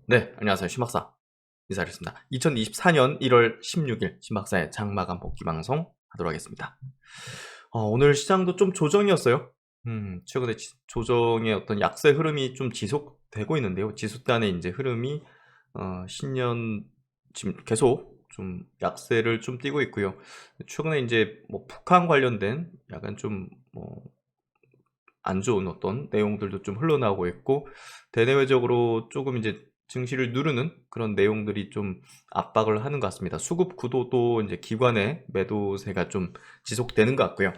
네, 안녕하세요. 신박사 인사드리겠습니다. 2024년 1월 16일 신박사의 장마감 복귀 방송 하도록 하겠습니다. 오늘 시장도 좀 조정이었어요. 최근에 조정의 어떤 약세 흐름이 좀 지속되고 있는데요. 지수단의 이제 흐름이 신년 지금 계속 좀 약세를 좀 띄고 있고요. 최근에 이제 뭐 북한 관련된 약간 좀 뭐 안 좋은 어떤 내용들도 좀 흘러나오고 있고, 대내외적으로 조금 이제 증시를 누르는 그런 내용들이 좀 압박을 하는 것 같습니다. 수급 구도도 이제 기관의 매도세가 좀 지속되는 것 같고요.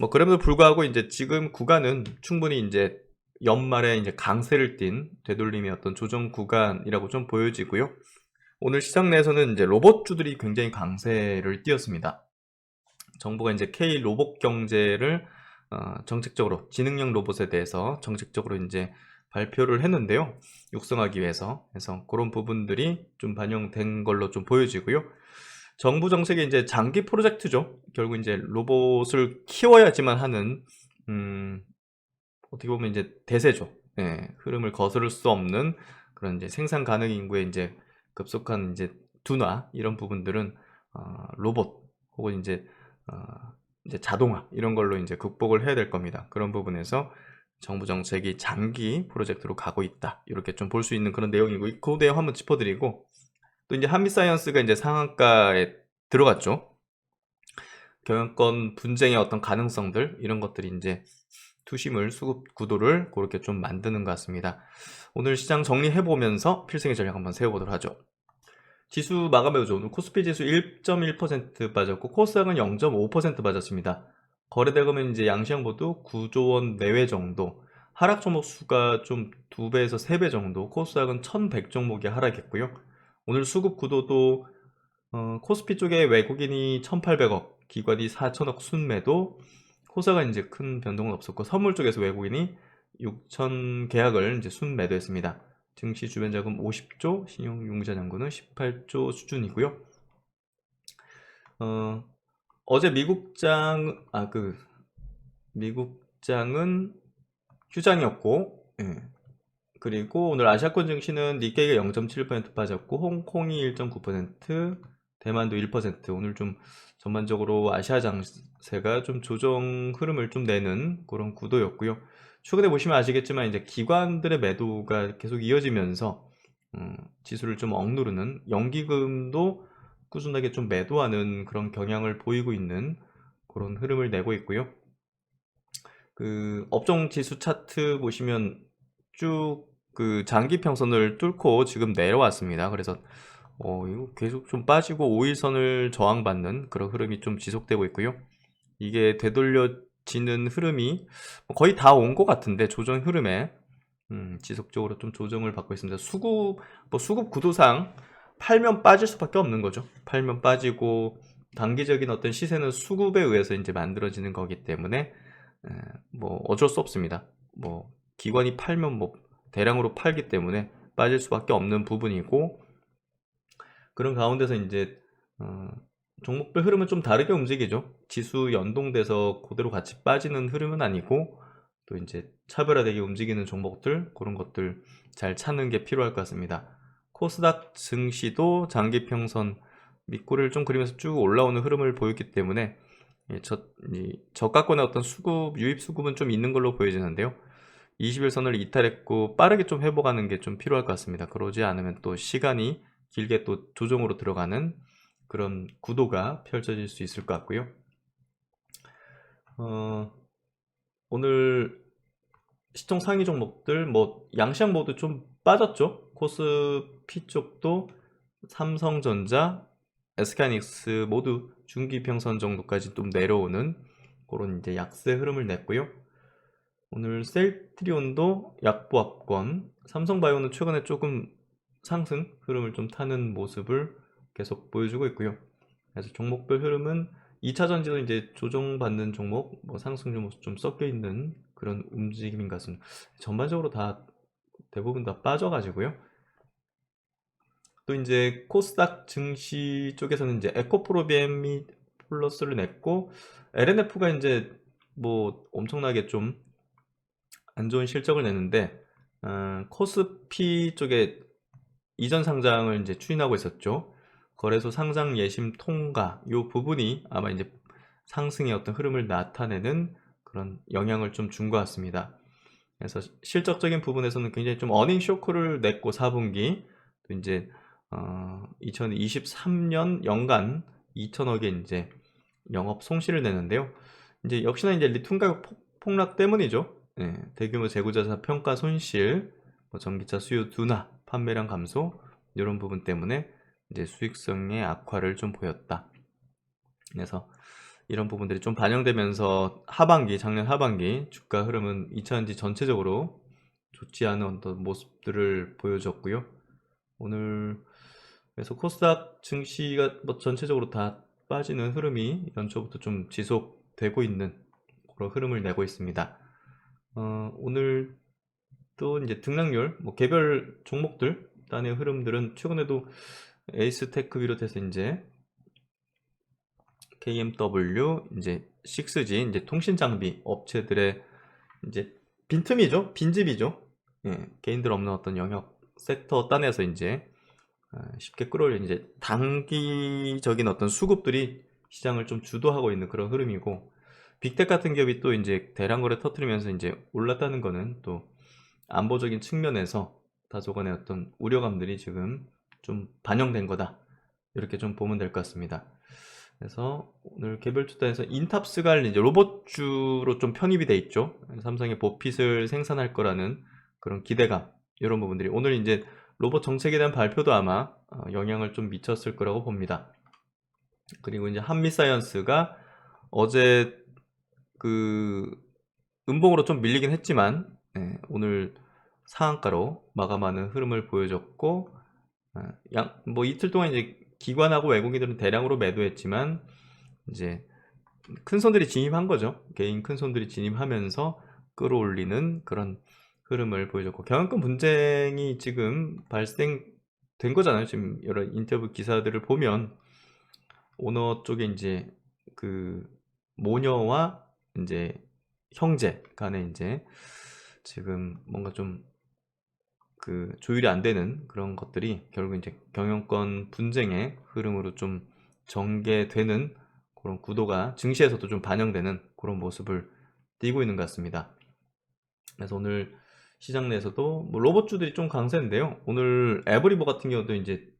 뭐 그럼에도 불구하고 이제 지금 구간은 충분히 이제 연말에 이제 강세를 띈 되돌림의 어떤 조정 구간이라고 좀 보여지고요. 오늘 시장 내에서는 이제 로봇주들이 굉장히 강세를 띄었습니다. 정부가 이제 K 로봇 경제를 정책적으로 지능형 로봇에 대해서 정책적으로 이제 발표를 했는데요. 육성하기 위해서. 그래서 그런 부분들이 좀 반영된 걸로 좀 보여지고요. 정부 정책의 이제 장기 프로젝트죠. 결국 이제 로봇을 키워야지만 하는 음, 어떻게 보면 이제 대세죠. 예, 흐름을 거스를 수 없는 그런 이제 생산 가능 인구의 이제 급속한 이제 둔화 이런 부분들은 로봇 혹은 어, 이제 자동화 이런 걸로 이제 극복을 해야 될 겁니다. 그런 부분에서 정부 정책이 장기 프로젝트로 가고 있다. 이렇게 좀 볼 수 있는 그런 내용이고, 그 내용 한번 짚어드리고, 또 이제 한미사이언스가 이제 상한가에 들어갔죠. 경영권 분쟁의 어떤 가능성들 이런 것들이 이제 투심을 수급 구도를 그렇게 좀 만드는 것 같습니다. 오늘 시장 정리해보면서 필승의 전략 한번 세워보도록 하죠. 지수 마감해보죠. 오늘 코스피 지수 1.1% 빠졌고 코스닥은 0.5% 빠졌습니다. 거래대금은 이제 양시장 모두 9조 원 내외 정도, 하락 종목 수가 좀 2배에서 3배 정도, 코스닥은 1100 종목이 하락했고요. 오늘 수급 구도도 코스피 쪽에 외국인이 1800억, 기관이 4000억 순매도, 코스닥은 이제 큰 변동은 없었고 선물 쪽에서 외국인이 6천 계약을 이제 순매도했습니다. 증시 주변 자금 50조, 신용 융자 잔고는 18조 수준이고요. 어, 어제 미국장은 휴장이었고, 예. 그리고 오늘 아시아권 증시는 니케이가 0.7% 빠졌고 홍콩이 1.9%, 대만도 1%. 오늘 좀 전반적으로 아시아 장세가 좀 조정 흐름을 좀 내는 그런 구도였고요. 최근에 보시면 아시겠지만 이제 기관들의 매도가 계속 이어지면서 지수를 좀 억누르는, 연기금도 꾸준하게 좀 매도하는 그런 경향을 보이고 있는 그런 흐름을 내고 있고요. 그 업종 지수 차트 보시면 쭉 그 장기 평선을 뚫고 지금 내려왔습니다. 그래서 이거 계속 좀 빠지고 5일선을 저항받는 그런 흐름이 좀 지속되고 있고요. 이게 되돌려지는 흐름이 거의 다 온 것 같은데, 조정 흐름에 지속적으로 좀 조정을 받고 있습니다. 수급 구도상 팔면 빠질 수밖에 없는 거죠. 팔면 빠지고, 단기적인 어떤 시세는 수급에 의해서 이제 만들어지는 거기 때문에 뭐 어쩔 수 없습니다. 뭐 기관이 팔면 뭐 대량으로 팔기 때문에 빠질 수밖에 없는 부분이고, 그런 가운데서 이제 어, 종목별 흐름은 좀 다르게 움직이죠. 지수 연동돼서 그대로 같이 빠지는 흐름은 아니고, 또 이제 차별화되게 움직이는 종목들, 그런 것들 잘 찾는 게 필요할 것 같습니다. 코스닥 증시도 장기 평선 밑꼬리를 좀 그리면서 쭉 올라오는 흐름을 보였기 때문에 저가권의 어떤 유입 수급은 좀 있는 걸로 보여지는데요. 20일선을 이탈했고 빠르게 좀 회복하는 게 좀 필요할 것 같습니다. 그러지 않으면 또 시간이 길게 또 조정으로 들어가는 그런 구도가 펼쳐질 수 있을 것 같고요. 어, 오늘 시총 상위 종목들 뭐 양시장 모두 좀 빠졌죠. 코스피 쪽도 삼성전자, SK하이닉스 모두 중기 평선 정도까지 좀 내려오는 그런 이제 약세 흐름을 냈고요. 오늘 셀트리온도 약보합권, 삼성바이오는 최근에 조금 상승 흐름을 좀 타는 모습을 계속 보여주고 있고요. 그래서 종목별 흐름은 2차 전지도 이제 조정받는 종목, 뭐 상승 종목 좀 섞여 있는 그런 움직임인 것 같습니다. 전반적으로 다 대부분 다 빠져가지고요. 또 이제 코스닥 증시 쪽에서는 이제 에코프로비엠이 플러스를 냈고, LNF가 이제 뭐 엄청나게 좀 안 좋은 실적을 내는데, 코스피 쪽에 이전 상장을 이제 추진하고 있었죠. 거래소 상장 예심 통과 요 부분이 아마 이제 상승의 어떤 흐름을 나타내는 그런 영향을 좀 준 것 같습니다. 그래서 실적적인 부분에서는 굉장히 좀 어닝 쇼크를 냈고 4분기 또 이제 2023년 연간 2천억의 이제 영업 손실을 내는데요. 이제 역시나 이제 리튬 가격 폭락 때문이죠. 예, 대규모 재고자산 평가 손실, 뭐 전기차 수요 둔화, 판매량 감소 이런 부분 때문에 이제 수익성의 악화를 좀 보였다. 그래서 이런 부분들이 좀 반영되면서 작년 하반기 주가 흐름은 2차전지 전체적으로 좋지 않은 어떤 모습들을 보여줬고요. 오늘 그래서 코스닥 증시가 뭐 전체적으로 다 빠지는 흐름이 연초부터 좀 지속되고 있는 그런 흐름을 내고 있습니다. 오늘 또 이제 등락률, 뭐 개별 종목들 단의 흐름들은 최근에도 에이스테크 비롯해서 이제 KMW, 이제 6G, 이제 통신 장비 업체들의 이제 빈틈이죠, 빈집이죠. 예, 개인들 없는 어떤 영역 섹터 단에서 이제 쉽게 끌어올린 이제 단기적인 어떤 수급들이 시장을 좀 주도하고 있는 그런 흐름이고, 빅텍 같은 기업이 또 이제 대량거래 터트리면서 이제 올랐다는 거는 또 안보적인 측면에서 다소 간의 어떤 우려감들이 지금 좀 반영된 거다, 이렇게 좀 보면 될 것 같습니다. 그래서 오늘 개별 투자에서 인탑스가 이제 로봇주로 좀 편입이 돼 있죠. 삼성의 보핏을 생산할 거라는 그런 기대감, 이런 부분들이 오늘 이제 로봇 정책에 대한 발표도 아마 영향을 좀 미쳤을 거라고 봅니다. 그리고 이제 한미사이언스가 어제 그 음봉으로 좀 밀리긴 했지만 오늘 상한가로 마감하는 흐름을 보여줬고, 뭐 이틀 동안 이제 기관하고 외국인들은 대량으로 매도했지만 이제 큰 손들이 진입한 거죠. 개인 큰 손들이 진입하면서 끌어올리는 그런 흐름을 보여줬고, 경영권 분쟁이 지금 발생된 거잖아요. 지금 여러 인터뷰 기사들을 보면 오너 쪽에 이제 그 모녀와 이제 형제 간에 이제 지금 뭔가 좀 그 조율이 안 되는 그런 것들이 결국 이제 경영권 분쟁의 흐름으로 좀 전개되는 그런 구도가 증시에서도 좀 반영되는 그런 모습을 띠고 있는 것 같습니다. 그래서 오늘 시장 내에서도 뭐 로봇주들이 좀 강세인데요. 오늘 에브리버 같은 경우도 이제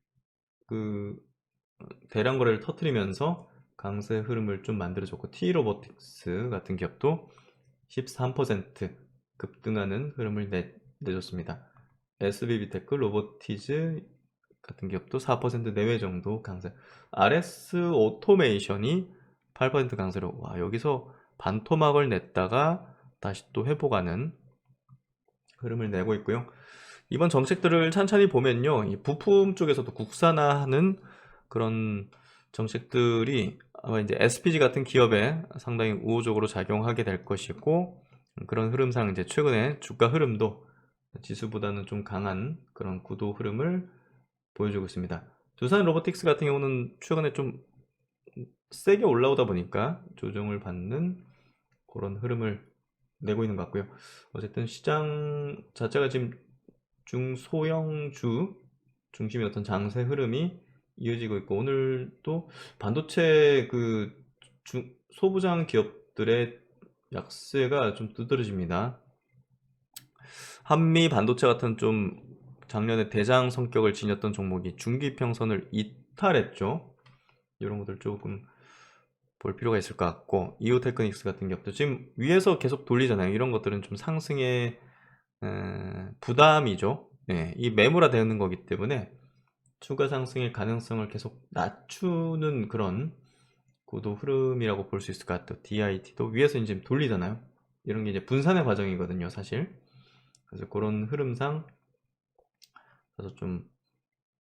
그 대량 거래를 터트리면서 강세 흐름을 좀 만들어줬고, T로보틱스 같은 기업도 13% 급등하는 흐름을 내줬습니다. SBB테크, 로보티즈 같은 기업도 4% 내외 정도 강세. RS 오토메이션이 8% 강세로, 와, 여기서 반토막을 냈다가 다시 또 회복하는 흐름을 내고 있고요. 이번 정책들을 찬찬히 보면요, 이 부품 쪽에서도 국산화하는 그런 정책들이 아마 이제 SPG 같은 기업에 상당히 우호적으로 작용하게 될 것이고, 그런 흐름상 이제 최근에 주가 흐름도 지수보다는 좀 강한 그런 구도 흐름을 보여주고 있습니다. 두산 로보틱스 같은 경우는 최근에 좀 세게 올라오다 보니까 조정을 받는 그런 흐름을 내고 있는 것 같고요. 어쨌든 시장 자체가 지금 중소형주 중심의 어떤 장세 흐름이 이어지고 있고, 오늘 또 반도체 그 소부장 기업들의 약세가 좀 두드러집니다. 한미 반도체 같은 좀 작년에 대장 성격을 지녔던 종목이 중기평선을 이탈했죠. 이런 것들 조금 볼 필요가 있을 것 같고, 이오테크닉스 같은 기업도 지금 위에서 계속 돌리잖아요. 이런 것들은 좀 상승의 부담이죠. 이 매물화 되는 거기 때문에 추가 상승의 가능성을 계속 낮추는 그런 구도 흐름이라고 볼 수 있을 것 같아요. DIT도 위에서 이제 돌리잖아요. 이런 게 이제 분산의 과정이거든요, 사실. 그래서 그런 흐름상 그래서 좀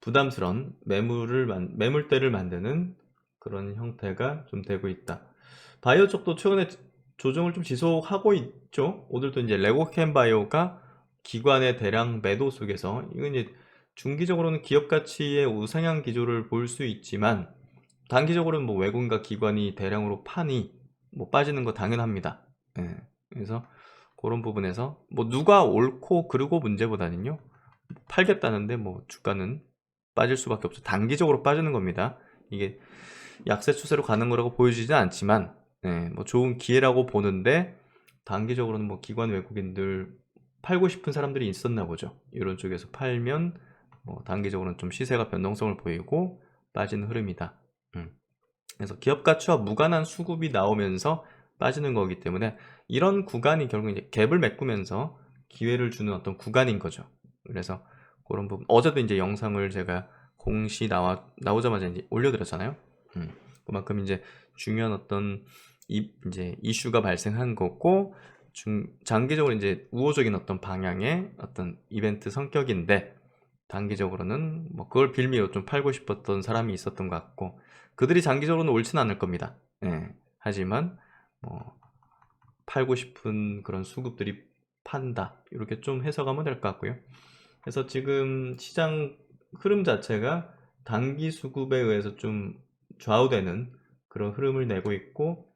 부담스러운 매물대를 만드는 그런 형태가 좀 되고 있다. 바이오 쪽도 최근에 조정을 좀 지속하고 있죠. 오늘도 이제 레고캠 바이오가 기관의 대량 매도 속에서, 이건 이제 중기적으로는 기업 가치의 우상향 기조를 볼 수 있지만 단기적으로는 뭐 외국인과 기관이 대량으로 파니 뭐 빠지는 거 당연합니다. 그래서 그런 부분에서 뭐 누가 옳고 그르고 문제보다는요, 팔겠다는데 뭐 주가는 빠질 수밖에 없죠. 단기적으로 빠지는 겁니다. 이게 약세 추세로 가는 거라고 보여지진 않지만 뭐 좋은 기회라고 보는데 단기적으로는 뭐 기관 외국인들 팔고 싶은 사람들이 있었나 보죠. 이런 쪽에서 팔면 뭐 단기적으로는 좀 시세가 변동성을 보이고 빠지는 흐름이다. 그래서 기업 가치와 무관한 수급이 나오면서 빠지는 거기 때문에 이런 구간이 결국 이제 갭을 메꾸면서 기회를 주는 어떤 구간인 거죠. 그래서 그런 부분 어제도 이제 영상을 제가 공시 나오자마자 이제 올려드렸잖아요. 그만큼 이제 중요한 어떤 이제 이슈가 발생한 거고 장기적으로 이제 우호적인 어떤 방향의 어떤 이벤트 성격인데 단기적으로는 뭐 그걸 빌미로 좀 팔고 싶었던 사람이 있었던 것 같고 그들이 장기적으로는 옳지는 않을 겁니다. 하지만 뭐 팔고 싶은 그런 수급들이 판다 이렇게 좀 해석하면 될 것 같고요. 그래서 지금 시장 흐름 자체가 단기 수급에 의해서 좀 좌우되는 그런 흐름을 내고 있고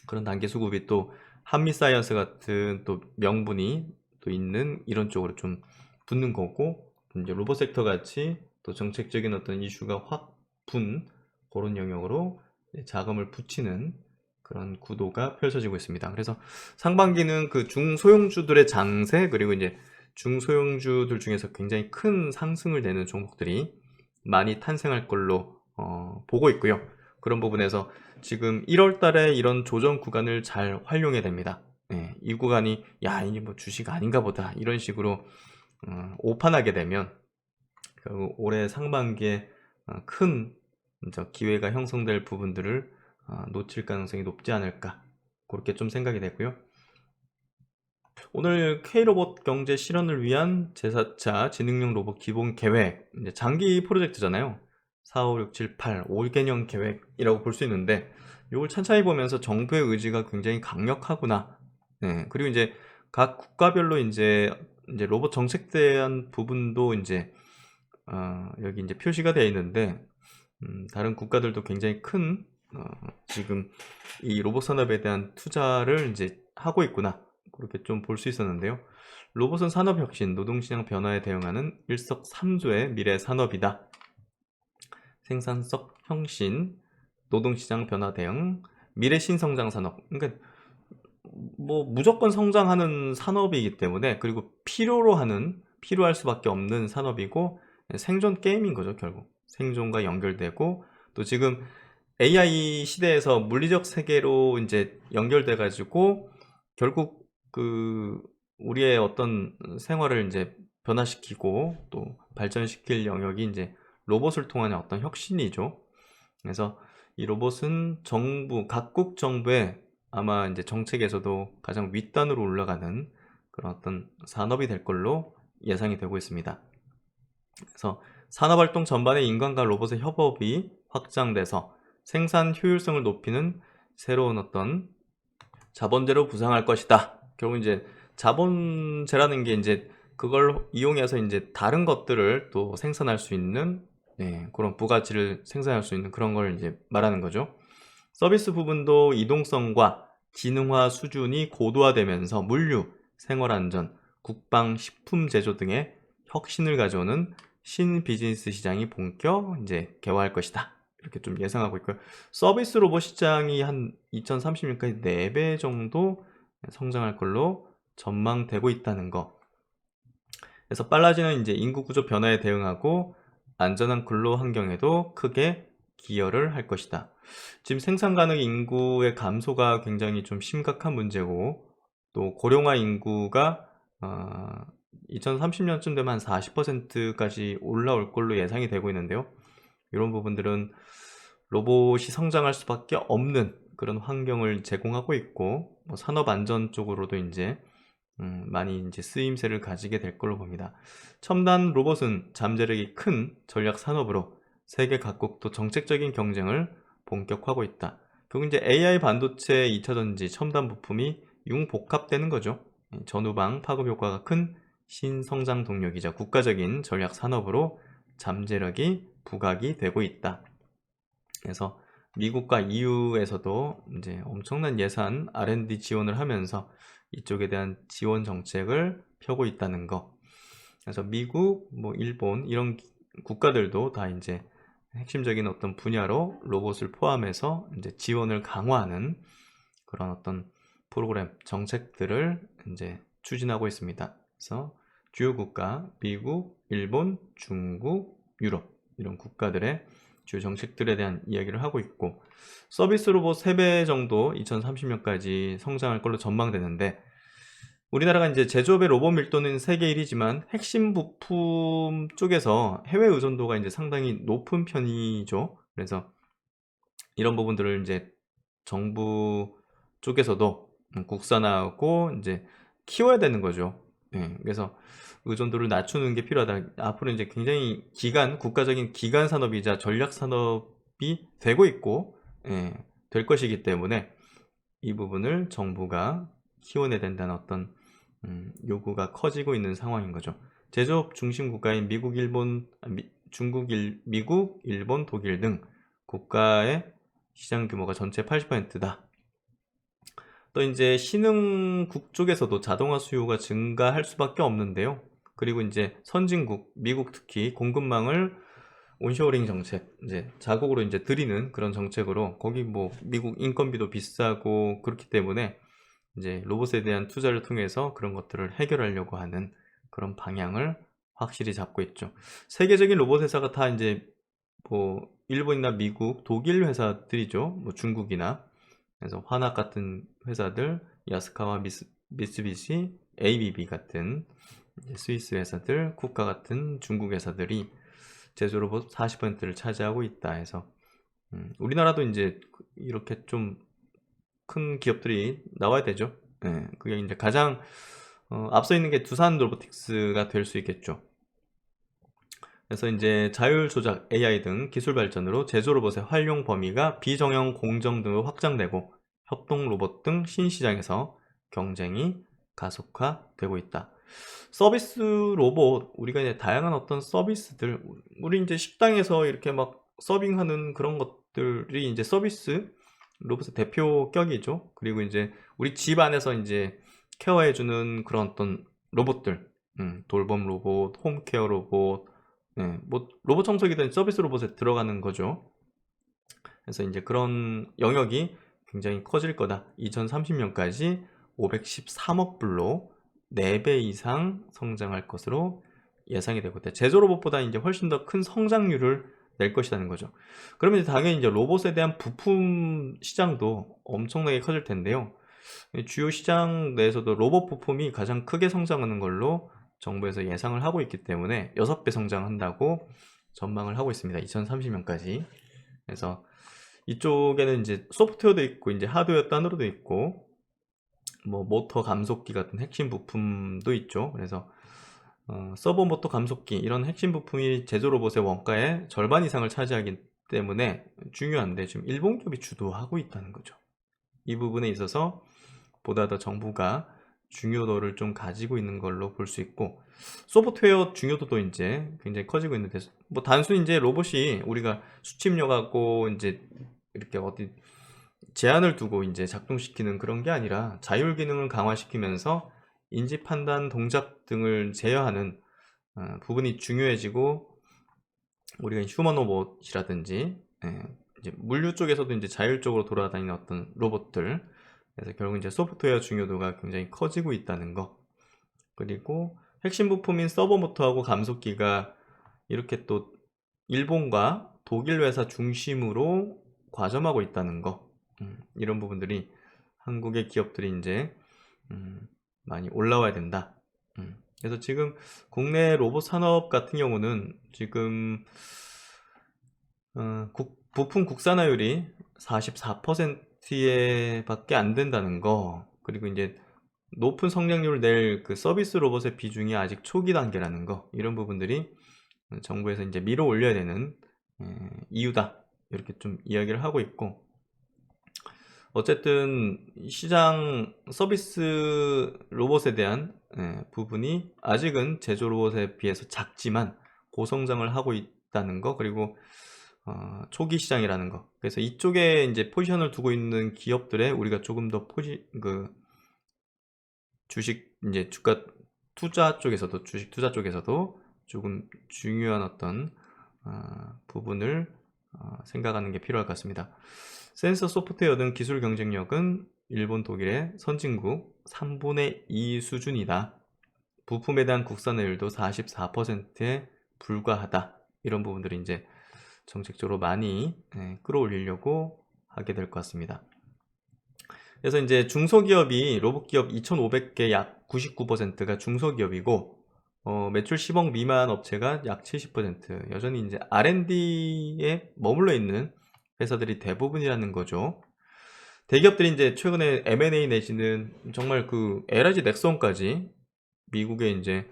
그런 단기 수급이 또 한미사이언스 같은 또 명분이 또 있는 이런 쪽으로 좀 붙는 거고 이제 로봇 섹터 같이 또 정책적인 어떤 이슈가 확 분 그런 영역으로 자금을 붙이는 그런 구도가 펼쳐지고 있습니다. 그래서 상반기는 그 중소형주들의 장세 그리고 이제 중소형주들 중에서 굉장히 큰 상승을 내는 종목들이 많이 탄생할 걸로 보고 있고요. 그런 부분에서 지금 1월 달에 이런 조정 구간을 잘 활용해야 됩니다. 이 구간이 야 이게 뭐 주식 아닌가 보다 이런 식으로 오판하게 되면 결국 올해 상반기에 큰 기회가 형성될 부분들을 놓칠 가능성이 높지 않을까 그렇게 좀 생각이 되고요. 오늘 K로봇 경제 실현을 위한 제4차 지능형 로봇 기본 계획 이제 장기 프로젝트잖아요. 4, 5, 6, 7, 8 5개년 계획이라고 볼 수 있는데 이걸 찬찬히 보면서 정부의 의지가 굉장히 강력하구나. 그리고 이제 각 국가별로 이제 로봇 정책에 대한 부분도 이제 여기 이제 표시가 되어 있는데 다른 국가들도 굉장히 큰 지금 이 로봇 산업에 대한 투자를 이제 하고 있구나. 그렇게 좀 볼 수 있었는데요. 로봇은 산업혁신, 노동시장 변화에 대응하는 일석삼조의 미래 산업이다. 생산성 혁신, 노동시장 변화 대응, 미래 신성장 산업. 그러니까 뭐 무조건 성장하는 산업이기 때문에 그리고 필요할 수밖에 없는 산업이고 생존 게임인 거죠, 결국. 생존과 연결되고 또 지금 AI 시대에서 물리적 세계로 이제 연결돼 가지고 결국 그 우리의 어떤 생활을 이제 변화시키고 또 발전시킬 영역이 이제 로봇을 통한 어떤 혁신이죠. 그래서 이 로봇은 각국 정부의 아마 이제 정책에서도 가장 윗단으로 올라가는 그런 어떤 산업이 될 걸로 예상이 되고 있습니다. 그래서 산업활동 전반에 인간과 로봇의 협업이 확장돼서 생산 효율성을 높이는 새로운 어떤 자본재로 부상할 것이다. 결국 이제 자본재라는 게 이제 그걸 이용해서 이제 다른 것들을 또 생산할 수 있는 그런 부가치를 생산할 수 있는 그런 걸 이제 말하는 거죠. 서비스 부분도 이동성과 기능화 수준이 고도화되면서 물류, 생활안전, 국방, 식품 제조 등의 혁신을 가져오는 신비즈니스 시장이 본격 이제 개화할 것이다. 이렇게 좀 예상하고 있고요. 서비스 로봇 시장이 한 2030년까지 4배 정도 성장할 걸로 전망되고 있다는 거. 그래서 빨라지는 이제 인구 구조 변화에 대응하고 안전한 근로 환경에도 크게 기여를 할 것이다. 지금 생산 가능 인구의 감소가 굉장히 좀 심각한 문제고 또 고령화 인구가 2030년쯤 되면 한 40%까지 올라올 걸로 예상이 되고 있는데요. 이런 부분들은 로봇이 성장할 수밖에 없는 그런 환경을 제공하고 있고 뭐 산업 안전 쪽으로도 이제 많이 이제 쓰임새를 가지게 될 걸로 봅니다. 첨단 로봇은 잠재력이 큰 전략 산업으로 세계 각국도 정책적인 경쟁을 본격화하고 있다. 결국 이제 AI 반도체 2차전지 첨단 부품이 융복합되는 거죠. 전후방 파급 효과가 큰 신성장 동력이자 국가적인 전략 산업으로 잠재력이 부각이 되고 있다. 그래서 미국과 EU에서도 이제 엄청난 예산 R&D 지원을 하면서 이쪽에 대한 지원 정책을 펴고 있다는 거. 그래서 미국, 뭐 일본 이런 국가들도 다 이제 핵심적인 어떤 분야로 로봇을 포함해서 이제 지원을 강화하는 그런 어떤 프로그램, 정책들을 이제 추진하고 있습니다. 그래서 주요 국가, 미국, 일본, 중국, 유럽 이런 국가들의 주요 정책들에 대한 이야기를 하고 있고, 서비스 로봇 3배 정도 2030년까지 성장할 걸로 전망되는데, 우리나라가 이제 제조업의 로봇 밀도는 세계 1위지만 핵심 부품 쪽에서 해외 의존도가 이제 상당히 높은 편이죠. 그래서 이런 부분들을 이제 정부 쪽에서도 국산화하고 이제 키워야 되는 거죠. 예, 그래서 의존도를 낮추는 게 필요하다. 앞으로 이제 굉장히 국가적인 기간 산업이자 전략 산업이 되고 있고, 예, 될 것이기 때문에 이 부분을 정부가 키워내야 된다는 어떤 요구가 커지고 있는 상황인 거죠. 제조업 중심 국가인 미국, 일본, 미국, 일본, 독일 등 국가의 시장 규모가 전체 80%다. 또 이제 신흥국 쪽에서도 자동화 수요가 증가할 수밖에 없는데요. 그리고 이제 선진국, 미국 특히 공급망을 온쇼어링 정책, 이제 자국으로 이제 들이는 그런 정책으로, 거기 뭐 미국 인건비도 비싸고 그렇기 때문에 이제 로봇에 대한 투자를 통해서 그런 것들을 해결하려고 하는 그런 방향을 확실히 잡고 있죠. 세계적인 로봇 회사가 다 이제 뭐 일본이나 미국, 독일 회사들이죠. 뭐 중국이나. 그래서 화낙 같은 회사들, 야스카와 미쓰비시, ABB 같은 스위스 회사들, 쿠카 같은 중국 회사들이 제조 로봇 40%를 차지하고 있다 해서, 우리나라도 이제 이렇게 좀 큰 기업들이 나와야 되죠. 예, 그게 이제 가장 앞서 있는 게 두산 로보틱스가 될 수 있겠죠. 그래서 이제 자율 조작, AI 등 기술 발전으로 제조 로봇의 활용 범위가 비정형 공정 등으로 확장되고, 협동 로봇 등 신시장에서 경쟁이 가속화되고 있다. 서비스 로봇, 우리가 이제 다양한 어떤 서비스들, 우리 이제 식당에서 이렇게 막 서빙하는 그런 것들이 이제 서비스 로봇의 대표격이죠. 그리고 이제 우리 집 안에서 이제 케어해주는 그런 어떤 로봇들, 돌봄 로봇, 홈케어 로봇, 뭐 로봇 청소기든 서비스 로봇에 들어가는 거죠. 그래서 이제 그런 영역이 굉장히 커질 거다. 2030년까지 513억 불로 4배 이상 성장할 것으로 예상이 되고 있다. 제조 로봇보다 이제 훨씬 더 큰 성장률을 낼 것이라는 거죠. 그러면 이제 당연히 이제 로봇에 대한 부품 시장도 엄청나게 커질 텐데요. 주요 시장 내에서도 로봇 부품이 가장 크게 성장하는 걸로 정부에서 예상을 하고 있기 때문에 6배 성장한다고 전망을 하고 있습니다. 2030년까지. 그래서 이쪽에는 이제 소프트웨어도 있고 이제 하드웨어 단으로도 있고 뭐 모터 감속기 같은 핵심 부품도 있죠. 그래서 서버 모터 감속기 이런 핵심 부품이 제조 로봇의 원가의 절반 이상을 차지하기 때문에 중요한데, 지금 일본 기업이 주도하고 있다는 거죠. 이 부분에 있어서 보다 더 정부가 중요도를 좀 가지고 있는 걸로 볼 수 있고, 소프트웨어 중요도도 이제 굉장히 커지고 있는데, 뭐 단순히 이제 로봇이 우리가 수치입력하고 이제 이렇게 어디 제한을 두고 이제 작동시키는 그런 게 아니라 자율 기능을 강화시키면서 인지 판단 동작 등을 제어하는 부분이 중요해지고, 우리가 휴먼 로봇이라든지 이제 물류 쪽에서도 이제 자율적으로 돌아다니는 어떤 로봇들, 그래서 결국 이제 소프트웨어 중요도가 굉장히 커지고 있다는 거. 그리고 핵심 부품인 서버 모터하고 감속기가 이렇게 또 일본과 독일 회사 중심으로 과점하고 있다는 거. 이런 부분들이 한국의 기업들이 이제 많이 올라와야 된다. 그래서 지금 국내 로봇 산업 같은 경우는 지금 부품 국산화율이 44%에 밖에 안 된다는 거, 그리고 이제 높은 성장률을 낼 그 서비스 로봇의 비중이 아직 초기 단계라는 거, 이런 부분들이 정부에서 이제 밀어 올려야 되는 이유다, 이렇게 좀 이야기를 하고 있고, 어쨌든 시장 서비스 로봇에 대한 부분이 아직은 제조 로봇에 비해서 작지만 고성장을 하고 있다는 거, 그리고 초기 시장이라는 거. 그래서 이쪽에 이제 포지션을 두고 있는 기업들에 우리가 조금 더 주식 이제 주가 투자 쪽에서도, 주식 투자 쪽에서도 조금 중요한 어떤 부분을 생각하는 게 필요할 것 같습니다. 센서 소프트웨어 등 기술 경쟁력은 일본, 독일의 선진국 3분의 2 수준이다. 부품에 대한 국산화율도 44%에 불과하다. 이런 부분들이 이제 정책적으로 많이 끌어올리려고 하게 될 것 같습니다. 그래서 이제 중소기업이 로봇기업 2,500개 약 99%가 중소기업이고 매출 10억 미만 업체가 약 70%, 여전히 이제 R&D에 머물러 있는 회사들이 대부분이라는 거죠. 대기업들이 이제 최근에 M&A 내지는 정말 그 LG 넥슨까지 미국의 이제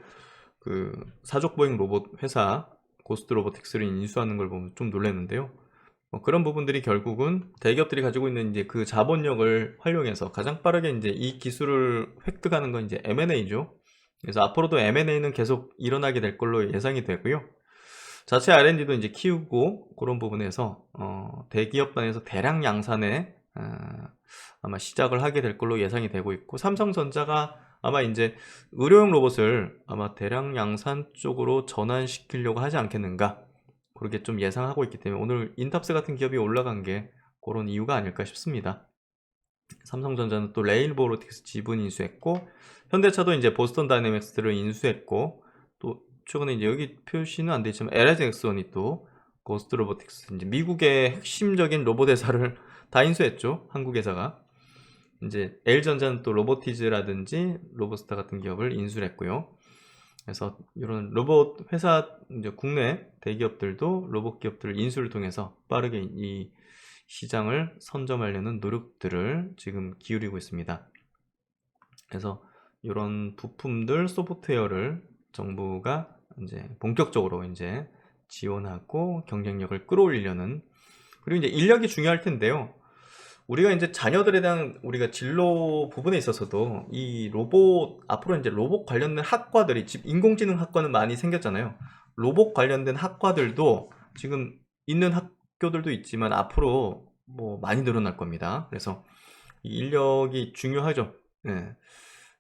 그 사족보행 로봇 회사 고스트 로보틱스를 인수하는 걸 보면 좀 놀랐는데요. 그런 부분들이 결국은 대기업들이 가지고 있는 이제 그 자본력을 활용해서 가장 빠르게 이제 이 기술을 획득하는 건 이제 M&A죠. 그래서 앞으로도 M&A는 계속 일어나게 될 걸로 예상이 되고요. 자체 R&D도 이제 키우고 그런 부분에서 대기업 단에서 대량 양산에 아마 시작을 하게 될 걸로 예상이 되고 있고, 삼성전자가 아마 이제 의료용 로봇을 아마 대량 양산 쪽으로 전환시키려고 하지 않겠는가, 그렇게 좀 예상하고 있기 때문에 오늘 인탑스 같은 기업이 올라간 게 그런 이유가 아닐까 싶습니다. 삼성전자는 또 레일보로틱스 지분 인수했고, 현대차도 이제 보스턴 다이내믹스를 인수했고, 또 최근에 이제 여기 표시는 안 되지만 LG 엑스원이 또 고스트 로보틱스, 이제 미국의 핵심적인 로봇 회사를 다 인수했죠. 한국 회사가. 이제 L전자는 또 로보티즈라든지 로보스타 같은 기업을 인수를 했고요. 그래서 이런 로봇 회사, 이제 국내 대기업들도 로봇 기업들 인수를 통해서 빠르게 이 시장을 선점하려는 노력들을 지금 기울이고 있습니다. 그래서 이런 부품들, 소프트웨어를 정부가 이제 본격적으로 이제 지원하고 경쟁력을 끌어올리려는, 그리고 이제 인력이 중요할 텐데요. 우리가 이제 자녀들에 대한 우리가 진로 부분에 있어서도 이 로봇, 앞으로 이제 로봇 관련된 학과들이, 지금 인공지능 학과는 많이 생겼잖아요. 로봇 관련된 학과들도 지금 있는 학교들도 있지만 앞으로 뭐 많이 늘어날 겁니다. 그래서 이 인력이 중요하죠. 예.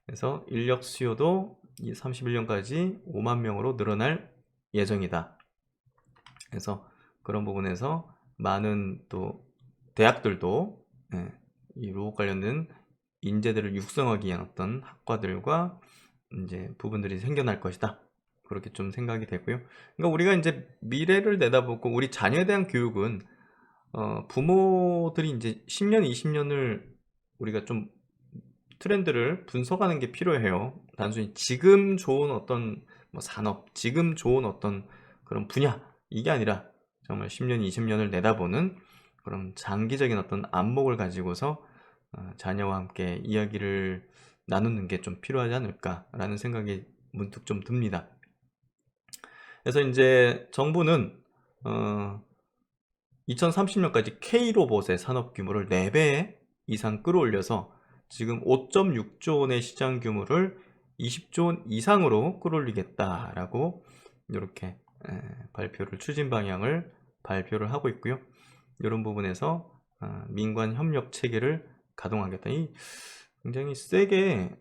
그래서 인력 수요도 이 31년까지 5만 명으로 늘어날 예정이다. 그래서 그런 부분에서 많은 또 대학들도 이 로봇 관련된 인재들을 육성하기 위한 어떤 학과들과 이제 부분들이 생겨날 것이다. 그렇게 좀 생각이 되고요. 그러니까 우리가 이제 미래를 내다보고 우리 자녀에 대한 교육은 부모들이 이제 10년, 20년을 우리가 좀 트렌드를 분석하는 게 필요해요. 단순히 지금 좋은 어떤 뭐 산업, 지금 좋은 어떤 그런 분야, 이게 아니라 정말 10년, 20년을 내다보는 그런 장기적인 어떤 안목을 가지고서 자녀와 함께 이야기를 나누는 게 좀 필요하지 않을까라는 생각이 문득 좀 듭니다. 그래서 이제 정부는 2030년까지 K로봇의 산업 규모를 4배 이상 끌어올려서 지금 5.6조 원의 시장 규모를 20조 원 이상으로 끌어올리겠다라고 이렇게 발표를, 추진 방향을 발표를 하고 있고요. 이런 부분에서 민관 협력 체계를 가동하겠다. 이 굉장히 세게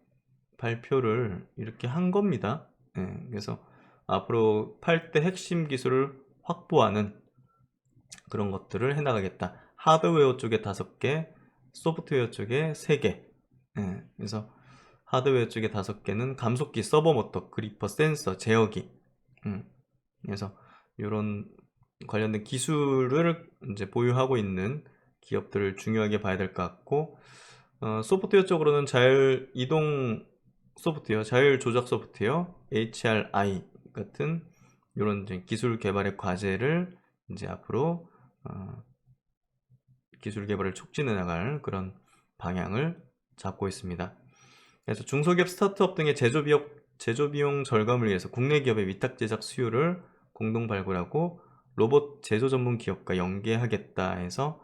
발표를 이렇게 한 겁니다. 그래서 앞으로 8대 핵심 기술을 확보하는 그런 것들을 해나가겠다. 하드웨어 쪽에 5개, 소프트웨어 쪽에 3개. 그래서 하드웨어 쪽에 5개는 감속기, 서버 모터, 그리퍼, 센서, 제어기. 그래서 이런 관련된 기술을 이제 보유하고 있는 기업들을 중요하게 봐야 될 것 같고, 소프트웨어 쪽으로는 자율 이동 소프트웨어, 자율 조작 소프트웨어, HRI 같은 이런 기술 개발의 과제를 이제 앞으로 기술 개발을 촉진해 나갈 그런 방향을 잡고 있습니다. 그래서 중소기업, 스타트업 등의 제조비용 절감을 위해서 국내 기업의 위탁 제작 수요를 공동 발굴하고 로봇 제조 전문 기업과 연계하겠다 해서,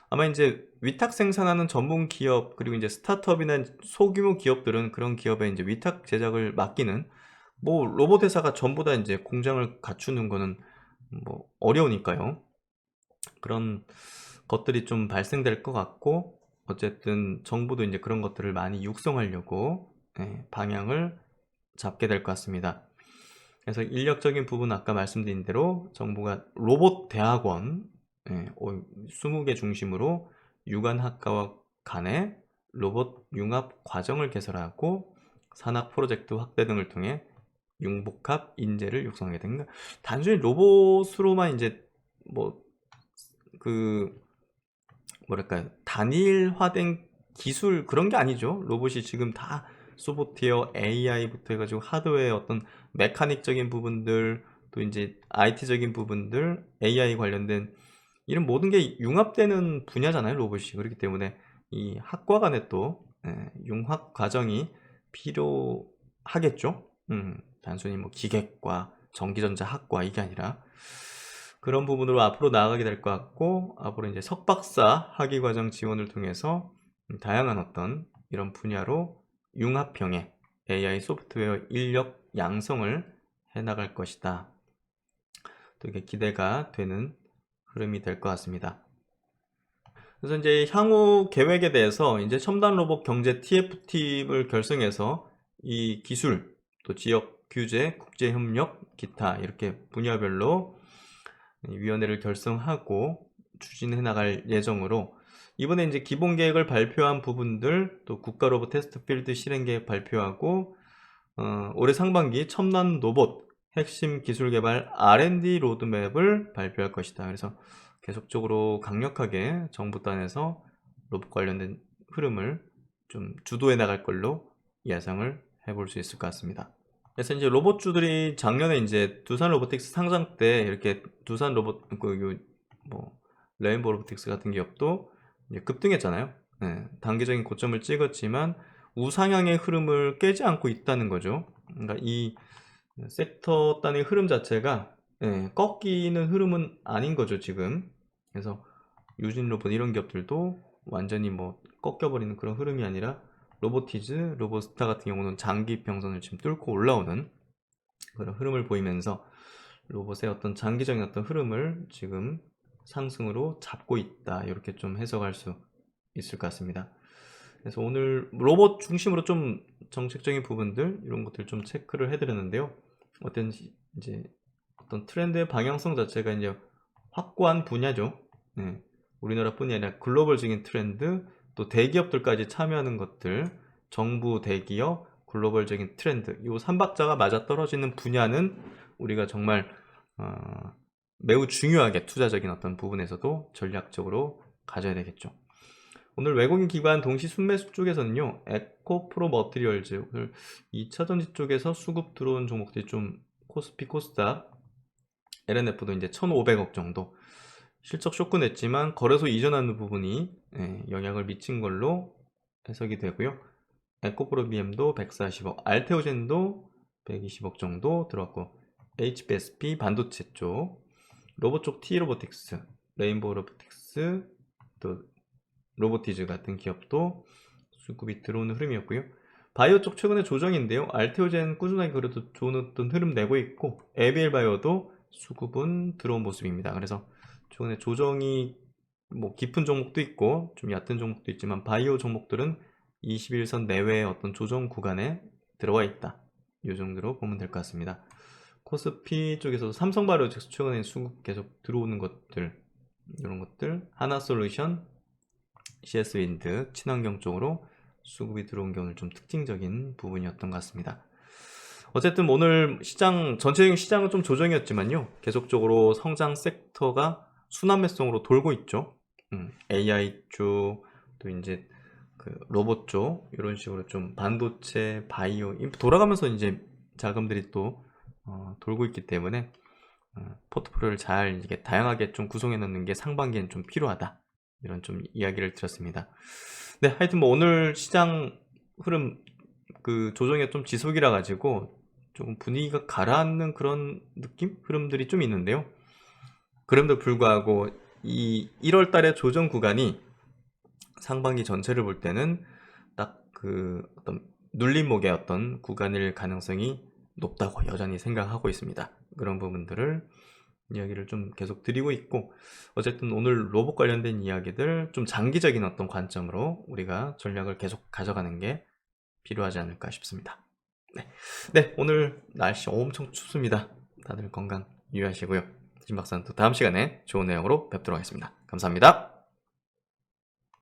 아마 이제 위탁 생산하는 전문 기업, 그리고 이제 스타트업이나 소규모 기업들은 그런 기업에 이제 위탁 제작을 맡기는, 뭐 로봇 회사가 전부 다 이제 공장을 갖추는 거는 뭐 어려우니까요. 그런 것들이 좀 발생될 것 같고, 어쨌든 정부도 이제 그런 것들을 많이 육성하려고 방향을 잡게 될 것 같습니다. 그래서 인력적인 부분 아까 말씀드린 대로 정부가 로봇 대학원 20개 중심으로 유관학과와 간의 로봇 융합 과정을 개설하고 산학 프로젝트 확대 등을 통해 융복합 인재를 육성하게 된 거. 단순히 로봇으로만 이제 뭐 뭐랄까요, 단일화된 기술 그런 게 아니죠. 로봇이 지금 다 소프트웨어, AI부터 해가지고 하드웨어 어떤 메카닉적인 부분들, 또 이제 IT적인 부분들, AI 관련된 이런 모든 게 융합되는 분야잖아요, 로봇이. 그렇기 때문에 이 학과 간에 또 융합 과정이 필요하겠죠. 단순히 뭐 기계과, 전기전자학과 이게 아니라 그런 부분으로 앞으로 나아가게 될 것 같고, 앞으로 이제 석박사 학위과정 지원을 통해서 다양한 어떤 이런 분야로 융합형의 AI 소프트웨어 인력 양성을 해나갈 것이다. 또 이게 기대가 되는 흐름이 될 것 같습니다. 그래서 이제 향후 계획에 대해서 이제 첨단 로봇 경제 TF팀을 결성해서 이 기술, 또 지역 규제, 국제 협력, 기타 이렇게 분야별로 위원회를 결성하고 추진해 나갈 예정으로, 이번에 이제 기본 계획을 발표한 부분들, 또 국가 로봇 테스트 필드 실행 계획 발표하고 올해 상반기 첨단 로봇 핵심 기술 개발 R&D 로드맵을 발표할 것이다. 그래서 계속적으로 강력하게 정부단에서 로봇 관련된 흐름을 좀 주도해 나갈 걸로 예상을 해볼 수 있을 것 같습니다. 그래서 이제 로봇주들이 작년에 이제 두산 로보틱스 상장 때 이렇게 두산 로봇 레인보우 로보틱스 같은 기업도 이제 급등했잖아요. 단기적인 고점을 찍었지만 우상향의 흐름을 깨지 않고 있다는 거죠. 그러니까 이 섹터 단의 흐름 자체가 꺾이는 흐름은 아닌 거죠, 지금. 그래서 유진 로봇 이런 기업들도 완전히 뭐 꺾여버리는 그런 흐름이 아니라 로보티즈, 로보스타 같은 경우는 장기 평선을 지금 뚫고 올라오는 그런 흐름을 보이면서 로봇의 어떤 장기적인 어떤 흐름을 지금 상승으로 잡고 있다, 이렇게 좀 해석할 수 있을 것 같습니다. 그래서 오늘 로봇 중심으로 좀 정책적인 부분들 이런 것들 좀 체크를 해드렸는데요. 이제 어떤 트렌드의 방향성 자체가 이제 확고한 분야죠. 우리나라뿐이 아니라 글로벌적인 트렌드, 또 대기업들까지 참여하는 것들, 정부, 대기업, 글로벌적인 트렌드, 이 3박자가 맞아떨어지는 분야는 우리가 정말 매우 중요하게 투자적인 어떤 부분에서도 전략적으로 가져야 되겠죠. 오늘 외국인 기관 동시 순매수 쪽에서는요, 에코프로 머티리얼즈 2차전지 쪽에서 수급 들어온 종목들이 좀 코스피, 코스닥, LNF도 이제 1,500억 정도 실적 쇼크 냈지만 거래소 이전하는 부분이 영향을 미친 걸로 해석이 되고요. 에코프로 BM도 140억, 알테오젠도 120억 정도 들어왔고, HBSP 반도체 쪽, 로봇 쪽 T로보틱스, 레인보우 로보틱스, 또 로보티즈 같은 기업도 수급이 들어오는 흐름이었고요. 바이오 쪽 최근에 조정인데요. 알테오젠 꾸준하게 그래도 좋은 어떤 흐름 내고 있고, 에비엘 바이오도 수급은 들어온 모습입니다. 그래서 최근에 조정이 뭐 깊은 종목도 있고 좀 얕은 종목도 있지만 바이오 종목들은 21선 내외의 어떤 조정 구간에 들어와 있다, 이 정도로 보면 될 것 같습니다. 코스피 쪽에서도 삼성바이오로직스 최근에 수급 계속 들어오는 것들, 이런 것들, 하나솔루션, CS윈드, 친환경 쪽으로 수급이 들어온 게 오늘 좀 특징적인 부분이었던 것 같습니다. 어쨌든 오늘 시장, 전체적인 시장은 좀 조정이었지만요, 계속적으로 성장 섹터가 순환매성으로 돌고 있죠. AI 쪽, 또 이제 그 로봇 쪽, 이런 식으로 좀 반도체, 바이오 돌아가면서 이제 자금들이 또 돌고 있기 때문에 포트폴리오를 잘 이게 다양하게 좀 구성해 놓는 게 상반기엔 좀 필요하다, 이런 좀 이야기를 드렸습니다. 네, 하여튼 뭐 오늘 시장 흐름 그 조정이 좀 지속이라 가지고 조금 분위기가 가라앉는 그런 느낌? 흐름들이 좀 있는데요. 그럼에도 불구하고 이 1월 달의 조정 구간이 상반기 전체를 볼 때는 딱 그 어떤 눌림목의 어떤 구간일 가능성이 높다고 여전히 생각하고 있습니다. 그런 부분들을 이야기를 좀 계속 드리고 있고, 어쨌든 오늘 로봇 관련된 이야기들 좀 장기적인 어떤 관점으로 우리가 전략을 계속 가져가는 게 필요하지 않을까 싶습니다. 네, 오늘 날씨 엄청 춥습니다. 다들 건강 유의하시고요. 신 박사는 또 다음 시간에 좋은 내용으로 뵙도록 하겠습니다. 감사합니다.